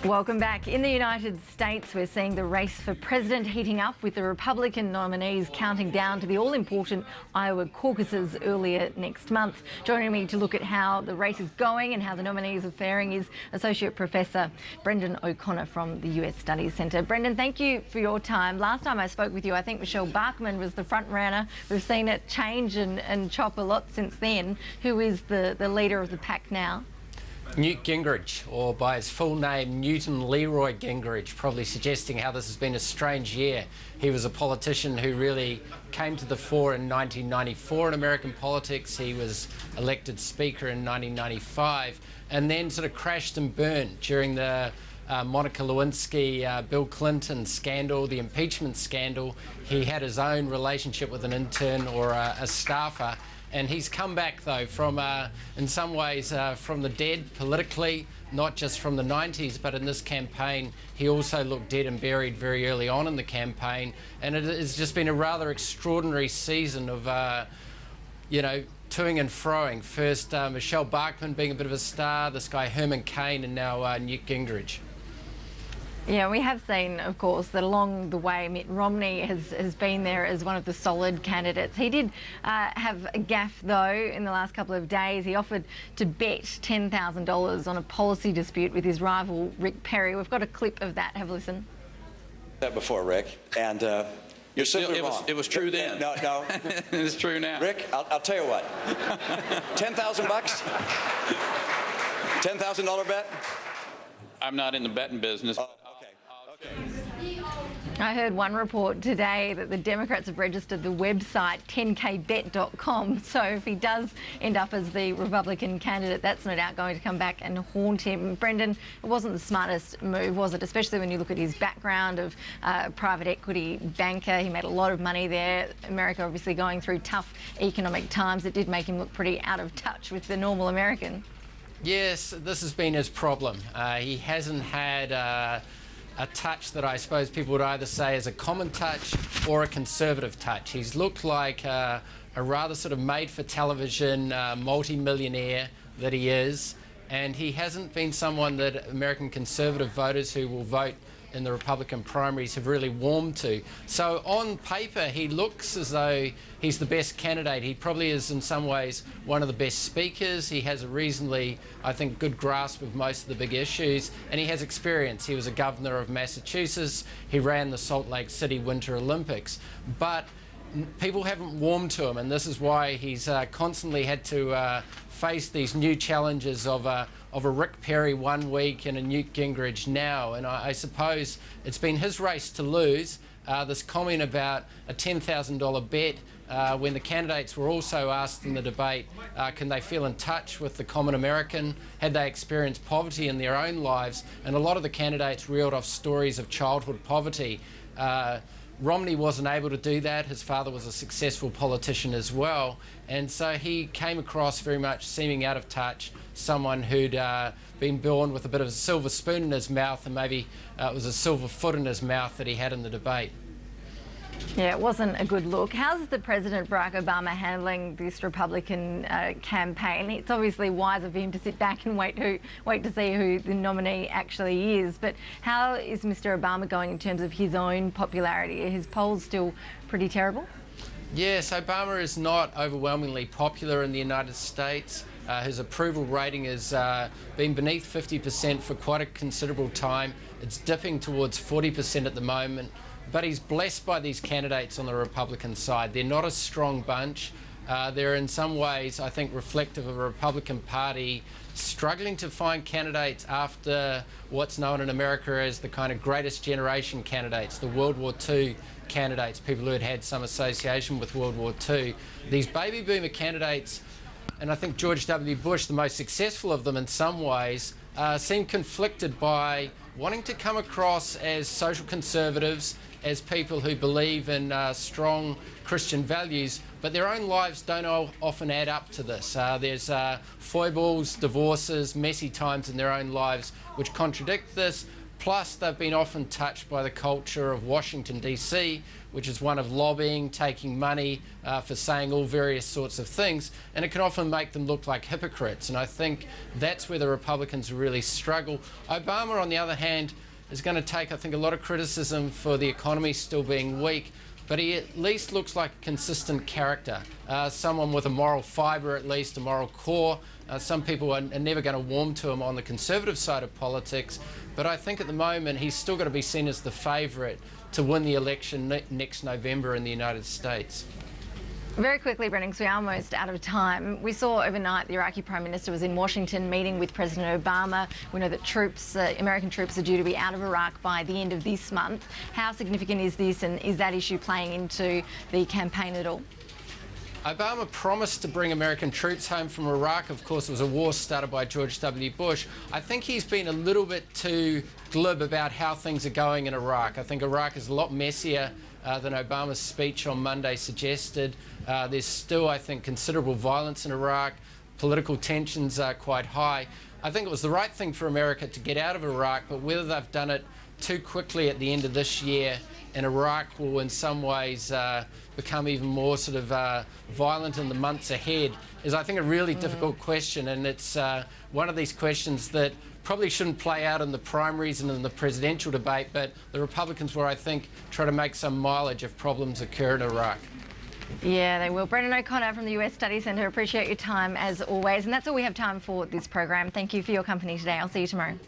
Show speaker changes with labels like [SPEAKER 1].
[SPEAKER 1] Welcome back. In the United States, we're seeing the race for president heating up, with the Republican nominees counting down to the all-important Iowa caucuses earlier next month. Joining me to look at how the race is going and how the nominees are faring is Associate Professor Brendon O'Connor from the US Studies Centre. Brendon, thank you for your time. Last time I spoke with you, I think Michelle Bachmann was the front runner. We've seen it change and chop a lot since then. Who is the leader of the pack now?
[SPEAKER 2] Newt Gingrich, or by his full name, Newton Leroy Gingrich, probably suggesting how this has been a strange year. He was a politician who really came to the fore in 1994 in American politics. He was elected Speaker in 1995 and then sort of crashed and burned during the Monica Lewinsky, Bill Clinton scandal, the impeachment scandal. He had his own relationship with an intern or a staffer. And he's come back, though, from, in some ways, from the dead politically, not just from the 90s, but in this campaign, he also looked dead and buried very early on in the campaign. And it has just been a rather extraordinary season of, you know, toing and froing. First, Michelle Bachmann being a bit of a star, this guy Herman Cain, and now Newt Gingrich.
[SPEAKER 1] Yeah, we have seen, of course, that along the way Mitt Romney has been there as one of the solid candidates. He did have a gaffe, though, in the last couple of days. He offered to bet $10,000 on a policy dispute with his rival, Rick Perry. We've got a clip of that. Have a listen.
[SPEAKER 3] That before, Rick, and you're simply wrong.
[SPEAKER 4] It was true then.
[SPEAKER 3] No.
[SPEAKER 4] It's true now.
[SPEAKER 3] Rick, I'll tell you what. $10,000 bucks? $10,000 bet?
[SPEAKER 4] I'm not in the betting business.
[SPEAKER 3] Okay.
[SPEAKER 1] I heard one report today that the Democrats have registered the website 10kbet.com. So if he does end up as the Republican candidate, that's no doubt going to come back and haunt him. Brendon, it wasn't the smartest move, was it? Especially when you look at his background of private equity banker. He made a lot of money there. America obviously going through tough economic times. It did make him look pretty out of touch with the normal American.
[SPEAKER 2] Yes, this has been his problem. He hasn't had a touch that I suppose people would either say is a common touch or a conservative touch. He's looked like a rather sort of made-for-television multi-millionaire that he is, and he hasn't been someone that American conservative voters who will vote in the Republican primaries have really warmed to. So on paper, he looks as though he's the best candidate. He probably is in some ways one of the best speakers. He has a reasonably, I think, good grasp of most of the big issues, and he has experience. He was a governor of Massachusetts. He ran the Salt Lake City Winter Olympics. But people haven't warmed to him, and this is why he's constantly had to face these new challenges of a Rick Perry one week and a Newt Gingrich now. And I suppose it's been his race to lose. This comment about a $10,000 bet, when the candidates were also asked in the debate, can they feel in touch with the common American? Had they experienced poverty in their own lives? And a lot of the candidates reeled off stories of childhood poverty. Romney wasn't able to do that. His father was a successful politician as well. And so he came across very much seeming out of touch, someone who'd been born with a bit of a silver spoon in his mouth, and maybe it was a silver foot in his mouth that he had in the debate.
[SPEAKER 1] Yeah, it wasn't a good look. How's the President Barack Obama handling this Republican campaign? It's obviously wiser for him to sit back and wait to see who the nominee actually is. But how is Mr. Obama going in terms of his own popularity? Are his polls still pretty terrible?
[SPEAKER 2] Yes, Obama is not overwhelmingly popular in the United States. His approval rating has been beneath 50% for quite a considerable time. It's dipping towards 40% at the moment. But he's blessed by these candidates on the Republican side. They're not a strong bunch. They're in some ways, I think, reflective of a Republican Party struggling to find candidates after what's known in America as the kind of greatest generation candidates, the World War II candidates, people who had had some association with World War II. These baby boomer candidates, and I think George W. Bush, the most successful of them in some ways, seem conflicted by wanting to come across as social conservatives, as people who believe in strong Christian values, but their own lives don't often add up to this. There's foibles, divorces, messy times in their own lives which contradict this, Plus, they've been often touched by the culture of Washington, D.C., which is one of lobbying, taking money for saying all various sorts of things, and it can often make them look like hypocrites. And I think that's where the Republicans really struggle. Obama, on the other hand, is going to take, I think, a lot of criticism for the economy still being weak, but he at least looks like a consistent character, someone with a moral fibre, at least a moral core. Some people are never going to warm to him on the conservative side of politics, but I think at the moment he's still got to be seen as the favourite to win the election next November in the United States.
[SPEAKER 1] Very quickly, Brendon, because we're almost out of time. We saw overnight the Iraqi Prime Minister was in Washington meeting with President Obama. We know that American troops are due to be out of Iraq by the end of this month. How significant is this, and is that issue playing into the campaign at all?
[SPEAKER 2] Obama promised to bring American troops home from Iraq. Of course, it was a war started by George W. Bush. I think he's been a little bit too glib about how things are going in Iraq. I think Iraq is a lot messier than Obama's speech on Monday suggested. There's still, I think, considerable violence in Iraq. Political tensions are quite high. I think it was the right thing for America to get out of Iraq, but whether they've done it too quickly at the end of this year and Iraq will in some ways become even more sort of violent in the months ahead is, I think, a really difficult question, and it's one of these questions that probably shouldn't play out in the primaries and in the presidential debate, but the Republicans will, I think, try to make some mileage if problems occur in Iraq.
[SPEAKER 1] Yeah, they will. Brendon O'Connor from the US Study Centre, appreciate your time as always. And that's all we have time for this program. Thank you for your company today. I'll see you tomorrow.